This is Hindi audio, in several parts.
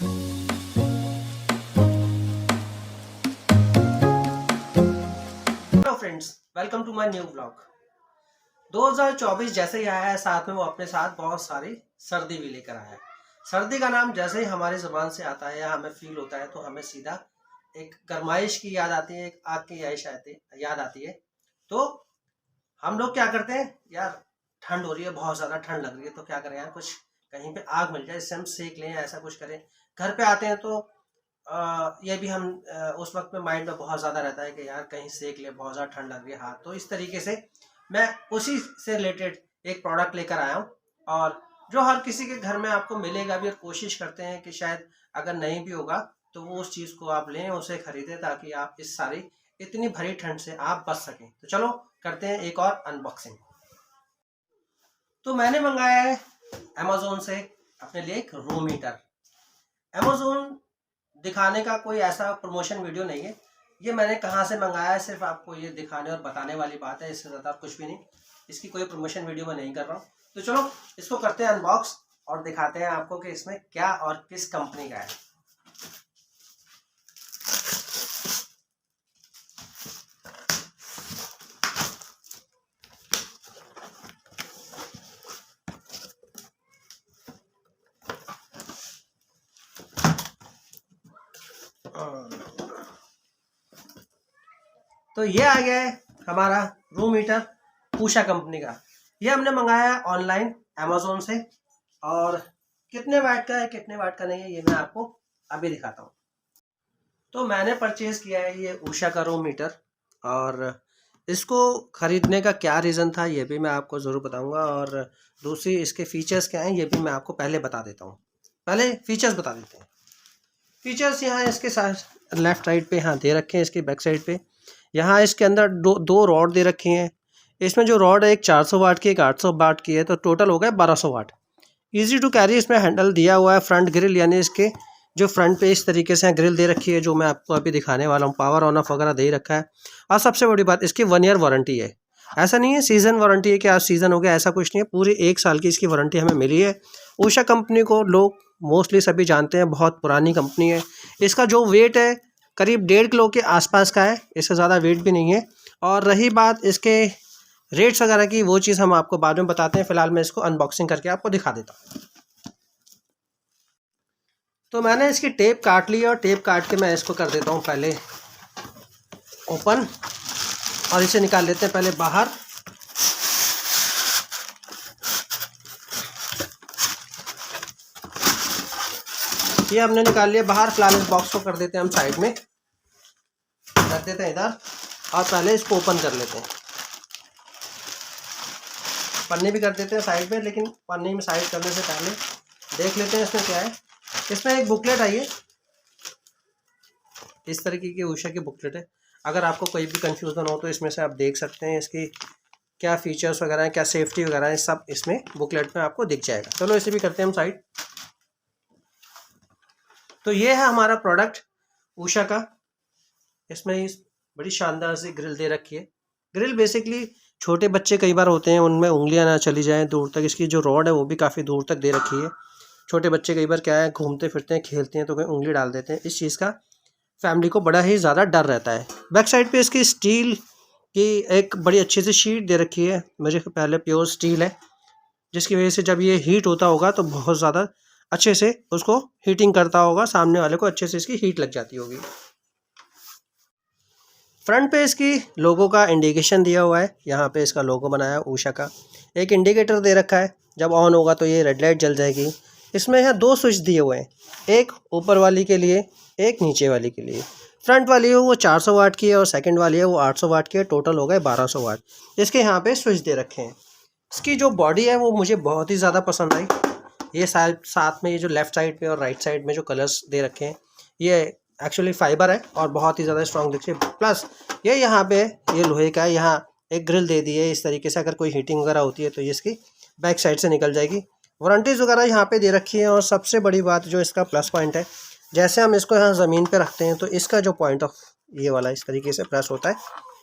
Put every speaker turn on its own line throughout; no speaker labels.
Hello friends, welcome to my new blog. 2024 जैसे ही आया है, साथ में वो अपने साथ बहुत सारी सर्दी भी लेकर आया है। सर्दी का नाम जैसे ही हमारी जुबान से आता है या हमें फील होता है तो हमें सीधा एक गर्माइश की याद आती है, एक आग की याद आती है। तो हम लोग क्या करते हैं यार, ठंड हो रही है, बहुत ज़्यादा ठंड लग रही है, तो क्या करें यार, कुछ कहीं पे आग मिल जाए, इससे हम सेक लें, ऐसा कुछ करें। घर पे आते हैं तो ये भी हम उस वक्त में माइंड में बहुत ज़्यादा रहता है कि यार कहीं सेक ले, बहुत ज़्यादा ठंड लग रही है हाथ। तो इस तरीके से मैं उसी से रिलेटेड एक प्रोडक्ट लेकर आया हूँ, और जो हर किसी के घर में आपको मिलेगा भी, और कोशिश करते हैं कि शायद अगर नहीं भी होगा तो वो उस चीज़ को आप लें, उसे खरीदें, ताकि आप इस सारी इतनी भरी ठंड से आप बच सकें। तो चलो करते हैं एक और अनबॉक्सिंग। तो मैंने मंगाया है अमेज़ोन से अपने लिए एक रूम हीटर। अमेज़ोन दिखाने का कोई ऐसा प्रमोशन वीडियो नहीं है, ये मैंने कहाँ से मंगाया है सिर्फ आपको ये दिखाने और बताने वाली बात है, इससे ज़्यादा कुछ भी नहीं। इसकी कोई प्रमोशन वीडियो मैं नहीं कर रहा हूँ। तो चलो इसको करते हैं अनबॉक्स और दिखाते हैं आपको कि इसमें क्या और किस कंपनी का है। तो ये आ गया है हमारा रूम हीटर उषा कंपनी का। ये हमने मंगाया है ऑनलाइन अमेज़ोन से, और कितने वाट का है कितने वाट का नहीं है ये मैं आपको अभी दिखाता हूँ। तो मैंने परचेज किया है ये उषा का रूम हीटर, और इसको ख़रीदने का क्या रीज़न था ये भी मैं आपको ज़रूर बताऊंगा, और दूसरी इसके फ़ीचर्स क्या हैं ये भी मैं आपको पहले बता देता हूँ। पहले फ़ीचर्स बता देते हैं। फ़ीचर्स यहाँ इसके साथ लेफ़्ट साइड पे यहाँ दे रखे हैं, इसके बैक साइड पे यहाँ इसके अंदर दो रॉड दे रखी हैं। इसमें जो रॉड है एक 400 वाट की, एक 800 वाट की है, तो टोटल हो गया 1200 वाट। इजी टू कैरी इसमें हैंडल दिया हुआ है। फ्रंट ग्रिल यानी इसके जो फ्रंट पे इस तरीके से ग्रिल दे रखी है, जो मैं आपको अभी दिखाने वाला हूँ। पावर ऑन ऑफ वगैरह दे ही रखा है। और सबसे बड़ी बात, इसकी 1 ईयर वारंटी है। ऐसा नहीं है सीज़न वारंटी है कि आज सीज़न हो गया, ऐसा कुछ नहीं है। पूरी 1 साल की इसकी वारंटी हमें मिली है। उषा कंपनी को लोग मोस्टली सभी जानते हैं, बहुत पुरानी कंपनी है। इसका जो वेट है करीब 1.5 किलो के आसपास का है, इससे ज़्यादा वेट भी नहीं है। और रही बात इसके रेट्स वगैरह की, वो चीज़ हम आपको बाद में बताते हैं। फ़िलहाल मैं इसको अनबॉक्सिंग करके आपको दिखा देता हूँ। तो मैंने इसकी टेप काट ली, और टेप काट के मैं इसको कर देता हूँ पहले ओपन, और इसे निकाल लेते हैं पहले बाहर। ये हमने निकाल लिया बाहर। फिलहाल इस बॉक्स को कर देते हैं हम साइड में, रख देते हैं इधर, और पहले इसको ओपन कर लेते हैं। पन्नी भी कर देते हैं साइड में, लेकिन पन्नी में साइड करने से पहले देख लेते हैं इसमें क्या है। इसमें एक बुकलेट आई है, इस तरीके की उषा की बुकलेट है। अगर आपको कोई भी कंफ्यूजन हो तो इसमें से आप देख सकते हैं इसकी क्या फीचर्स वगैरह हैं, क्या सेफ्टी वगैरह है, सब इसमें बुकलेट में आपको दिख जाएगा। चलो इसे भी करते हैं हम साइड। तो ये है हमारा प्रोडक्ट उषा का। इसमें इस बड़ी शानदार सी ग्रिल दे रखी है। ग्रिल बेसिकली छोटे बच्चे कई बार होते हैं, उनमें उंगलियां ना चली जाएं दूर तक, इसकी जो रॉड है वो भी काफ़ी दूर तक दे रखी है। छोटे बच्चे कई बार क्या है, घूमते फिरते हैं, खेलते हैं, तो कहीं उंगली डाल देते हैं। इस चीज़ का फैमिली को बड़ा ही ज़्यादा डर रहता है। बैक साइड पे इसकी स्टील की एक बड़ी अच्छी सी शीट दे रखी है, मुझे पहले प्योर स्टील है, जिसकी वजह से जब ये हीट होता होगा तो बहुत ज़्यादा अच्छे से उसको हीटिंग करता होगा, सामने वाले को अच्छे से इसकी हीट लग जाती होगी। फ्रंट पे इसकी लोगो का इंडिकेशन दिया हुआ है, यहाँ पे इसका लोगो बनाया है उषा का। एक इंडिकेटर दे रखा है, जब ऑन होगा तो ये रेड लाइट जल जाएगी। इसमें यहाँ 2 स्विच दिए हुए हैं, एक ऊपर वाली के लिए, एक नीचे वाली के लिए। फ्रंट वाली है वो 400 वाट की है, और सेकंड वाली है वो 800 वाट की है। टोटल हो गए 1200 वाट। इसके यहाँ पे स्विच दे रखे हैं। इसकी जो बॉडी है वो मुझे बहुत ही ज़्यादा पसंद आई। ये साथ में ये जो लेफ़्ट साइड पे और राइट साइड में जो कलर्स दे रखे हैं, ये एक्चुअली फाइबर है और बहुत ही ज़्यादा स्ट्रॉन्ग दिखती है। प्लस ये यहाँ पे ये लोहे का है, यहाँ एक ग्रिल दे दी है। इस तरीके से अगर कोई हीटिंग वगैरह होती है तो ये इसकी बैक साइड से निकल जाएगी। वारंटीज़ वगैरह यहाँ पे दे रखी है। और सबसे बड़ी बात जो इसका प्लस पॉइंट है, जैसे हम इसको यहाँ ज़मीन पे रखते हैं तो इसका जो पॉइंट ऑफ ये वाला इस तरीके से प्रेस होता है,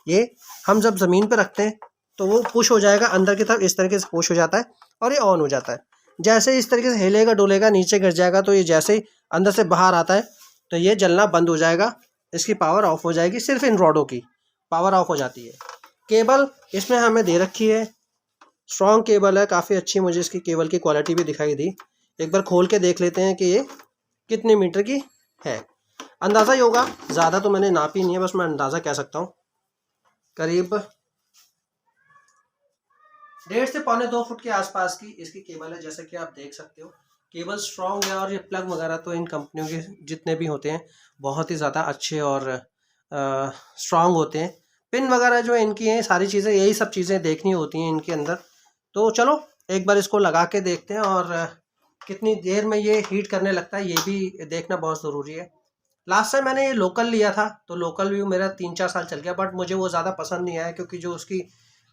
ये हम जब ज़मीन पे रखते हैं तो वो पुश हो जाएगा अंदर की तरफ, इस तरीके से पुश हो जाता है और ये ऑन हो जाता है। जैसे इस तरीके से हिलेगा डोलेगा नीचे गिर जाएगा, तो ये जैसे ही अंदर से बाहर आता है तो ये जलना बंद हो जाएगा, इसकी पावर ऑफ हो जाएगी। सिर्फ इन रॉडों की पावर ऑफ हो जाती है। केबल इसमें हमें दे रखी है, स्ट्रॉन्ग केबल है, काफ़ी अच्छी मुझे इसकी केबल की क्वालिटी भी दिखाई दी। एक बार खोल के देख लेते हैं कि ये कितने मीटर की है। अंदाज़ा ही होगा, ज़्यादा तो मैंने नापी नहीं है, बस मैं अंदाज़ा कह सकता हूँ करीब 1.5 से पौने 2 फुट के आसपास की इसकी केबल है। जैसे कि आप देख सकते हो केबल स्ट्रॉन्ग है, और ये प्लग वगैरह तो इन कंपनियों के जितने भी होते हैं बहुत ही ज़्यादा अच्छे और स्ट्रॉन्ग होते हैं। पिन वगैरह जो इनकी हैं सारी चीज़ें, यही सब चीज़ें देखनी होती हैं इनके अंदर। तो चलो एक बार इसको लगा के देखते हैं, और कितनी देर में ये हीट करने लगता है ये भी देखना बहुत ज़रूरी है। लास्ट टाइम मैंने ये लोकल लिया था, तो लोकल भी मेरा 3-4 साल चल गया, बट मुझे वो ज़्यादा पसंद नहीं आया, क्योंकि जो उसकी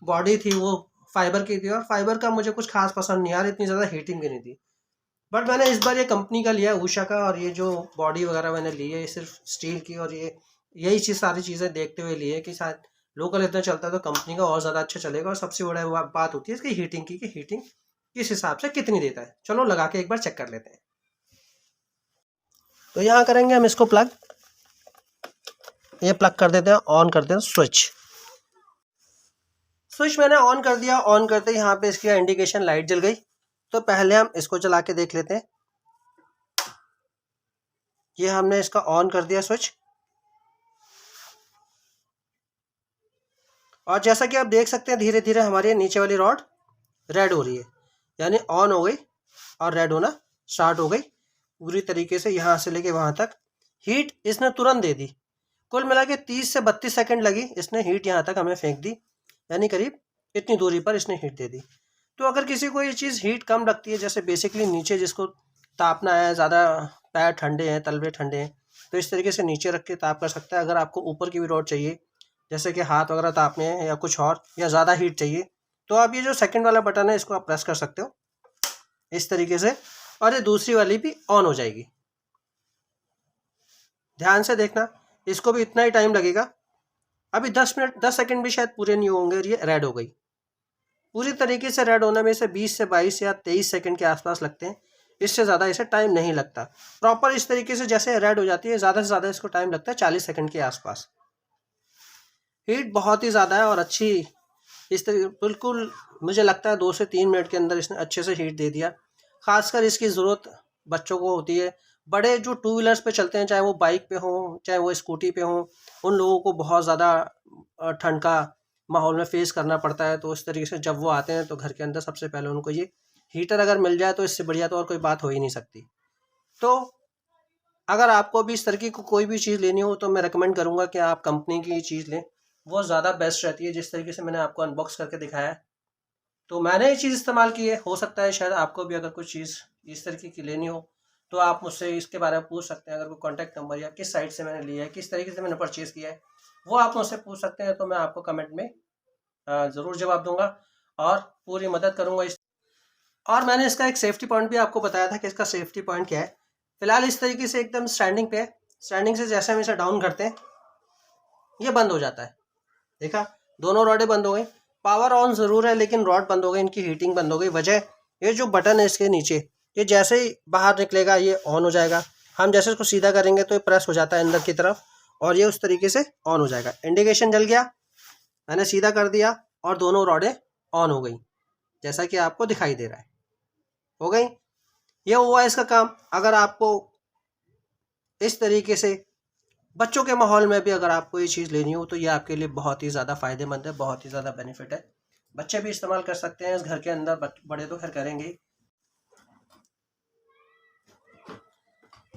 बॉडी थी वो फाइबर की थी, और फाइबर का मुझे कुछ खास पसंद नहीं आया, इतनी ज़्यादा हीटिंग भी नहीं थी। बट मैंने इस बार ये कंपनी का लिया है, उषा का, और ये जो बॉडी वगैरह मैंने ली है ये सिर्फ स्टील की, और ये यही चीज़ सारी चीज़ें देखते हुए लिए कि शायद लोकल इतना चलता है तो कंपनी का और ज़्यादा अच्छा चलेगा। और सबसे बड़ा बात होती है इसकी हीटिंग की, कि हीटिंग किस हिसाब से कितनी देता है। चलो लगा के एक बार चेक कर लेते हैं। तो यहाँ करेंगे हम इसको प्लग, ये प्लग कर देते हैं, ऑन कर देते हैं स्विच। स्विच मैंने ऑन कर दिया। ऑन करते ही यहाँ पे इसकी इंडिकेशन लाइट जल गई। तो पहले हम इसको चला के देख लेते हैं। ये हमने इसका ऑन कर दिया स्विच, और जैसा कि आप देख सकते हैं धीरे धीरे हमारी नीचे वाली रॉड रेड हो रही है, यानी ऑन हो गई और रेड होना स्टार्ट हो गई पूरी तरीके से। यहाँ से लेके वहाँ तक हीट इसने तुरंत दे दी। कुल मिला के 30 से 32 सेकंड लगी इसने हीट यहाँ तक हमें फेंक दी, यानी करीब इतनी दूरी पर इसने हीट दे दी। तो अगर किसी को ये चीज़ हीट कम लगती है, जैसे बेसिकली नीचे जिसको तापना है, ज़्यादा पैर ठंडे हैं, तलवे ठंडे हैं, तो इस तरीके से नीचे रख के ताप कर सकता है। अगर आपको ऊपर की भी रॉड चाहिए, जैसे कि हाथ वगैरह तापने हैं या कुछ और, या ज़्यादा हीट चाहिए, तो आप ये जो सेकंड वाला बटन है इसको आप प्रेस कर सकते हो इस तरीके से, और ये दूसरी वाली भी ऑन हो जाएगी। ध्यान से देखना, इसको भी इतना ही टाइम लगेगा। अभी 10 सेकंड भी शायद पूरे नहीं होंगे और ये रेड हो गई। पूरी तरीके से रेड होने में से 20 से 22 या 23 सेकंड के आसपास लगते हैं, इससे ज़्यादा इसे टाइम नहीं लगता। प्रॉपर इस तरीके से जैसे रेड हो जाती है, ज़्यादा से ज़्यादा इसको टाइम लगता है 40 सेकंड के आसपास। हीट बहुत ही ज़्यादा है और अच्छी, इस तरीके बिल्कुल मुझे लगता है 2 से 3 मिनट के अंदर इसने अच्छे से हीट दे दिया। खासकर इसकी ज़रूरत बच्चों को होती है। बड़े जो 2 व्हीलर्स पे चलते हैं, चाहे वो बाइक पे हों चाहे वो स्कूटी पे हों, उन लोगों को बहुत ज़्यादा ठंड का माहौल में फेस करना पड़ता है। तो इस तरीके से जब वो आते हैं तो घर के अंदर सबसे पहले उनको ये हीटर अगर मिल जाए तो इससे बढ़िया तो और कोई बात हो ही नहीं सकती। तो अगर आपको भी इस तरीके की कोई भी चीज़ लेनी हो तो मैं रेकमेंड करूँगा कि आप कंपनी की चीज़ लें, वो ज़्यादा बेस्ट रहती है। जिस तरीके से मैंने आपको अनबॉक्स करके दिखाया है, तो मैंने ये चीज़ इस्तेमाल की है। हो सकता है शायद आपको भी अगर कुछ चीज़ इस तरीके की लेनी हो तो आप मुझसे इसके बारे में पूछ सकते हैं। अगर कोई कॉन्टैक्ट नंबर या किस साइट से मैंने लिया है, किस तरीके से मैंने परचेज़ किया है, वो आप मुझसे पूछ सकते हैं। तो मैं आपको कमेंट में ज़रूर जवाब दूंगा और पूरी मदद करूंगा इस। और मैंने इसका एक सेफ्टी पॉइंट भी आपको बताया था कि इसका सेफ्टी पॉइंट क्या है। फिलहाल इस तरीके से एकदम स्टैंडिंग पे है। स्टैंडिंग से जैसे हम इसे डाउन करते हैं ये बंद हो जाता है। देखा, दोनों रॉडें बंद हो गई। पावर ऑन ज़रूर है लेकिन रॉड बंद हो गई, इनकी हीटिंग बंद हो गई। वजह ये जो बटन है इसके नीचे, ये जैसे ही बाहर निकलेगा ये ऑन हो जाएगा। हम जैसे इसको सीधा करेंगे तो ये प्रेस हो जाता है अंदर की तरफ और ये उस तरीके से ऑन हो जाएगा। इंडिकेशन जल गया, मैंने सीधा कर दिया और दोनों रॉडें ऑन हो गई, जैसा कि आपको दिखाई दे रहा है। हो गई, ये हुआ इसका काम। अगर आपको इस तरीके से बच्चों के माहौल में भी अगर आपको ये चीज़ लेनी हो तो ये आपके लिए बहुत ही ज़्यादा फ़ायदेमंद है, बहुत ही ज़्यादा बेनिफिट है। बच्चे भी इस्तेमाल कर सकते हैं इस घर के अंदर, बड़े तो खैर करेंगे।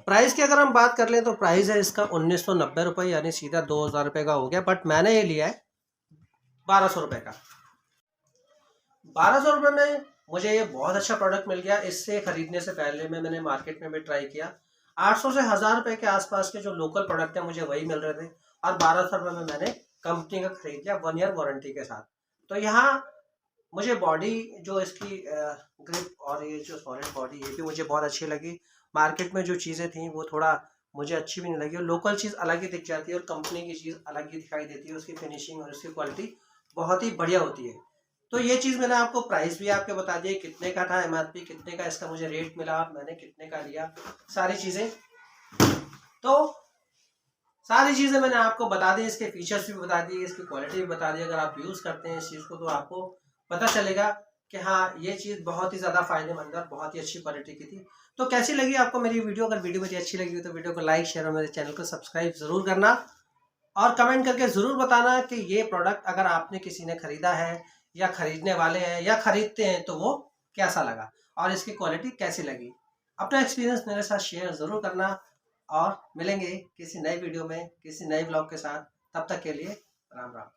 प्राइस की अगर हम बात कर लें तो प्राइस है इसका 1990 रुपये, यानी सीधा 2000 रुपये का हो गया। बट मैंने ये लिया है 1200 रुपये का। 1200 रुपये में मुझे ये बहुत अच्छा प्रोडक्ट मिल गया। इससे ख़रीदने से पहले मैंने मार्केट में भी ट्राई किया, 800 से 1000 रुपये के आसपास के जो लोकल प्रोडक्ट हैं मुझे वही मिल रहे थे, और 1200 रुपये में मैंने कंपनी का खरीद लिया 1 ईयर वारंटी के साथ। तो यहाँ मुझे बॉडी जो इसकी ग्रिप और ये जो सॉलिड बॉडी, ये भी मुझे बहुत अच्छी लगी। मार्केट में जो चीज़ें थी वो थोड़ा मुझे अच्छी भी नहीं लगी, और लोकल चीज़ अलग ही दिख जाती है और कंपनी की चीज़ अलग ही दिखाई देती है। उसकी फिनिशिंग और उसकी क्वालिटी बहुत ही बढ़िया होती है। तो ये चीज़ मैंने आपको प्राइस भी आपके बता दिए, कितने का था MRP, कितने का इसका मुझे रेट मिला, मैंने कितने का लिया, सारी चीज़ें। तो सारी चीज़ें मैंने आपको बता दी, इसके फीचर्स भी बता दिए, इसकी क्वालिटी भी बता दी। अगर आप यूज़ करते हैं इस चीज़ को तो आपको पता चलेगा कि हाँ ये चीज़ बहुत ही ज़्यादा फायदेमंद है, बहुत ही अच्छी क्वालिटी की थी। तो कैसी लगी आपको मेरी वीडियो? अगर वीडियो मुझे अच्छी लगी तो वीडियो को लाइक, शेयर और मेरे चैनल को सब्सक्राइब ज़रूर करना और कमेंट करके ज़रूर बताना कि ये प्रोडक्ट अगर आपने किसी ने ख़रीदा है या ख़रीदने वाले हैं या ख़रीदते हैं तो वो कैसा लगा और इसकी क्वालिटी कैसी लगी। अपना एक्सपीरियंस मेरे साथ शेयर ज़रूर करना और मिलेंगे किसी नए वीडियो में किसी नए ब्लॉग के साथ। तब तक के लिए राम राम।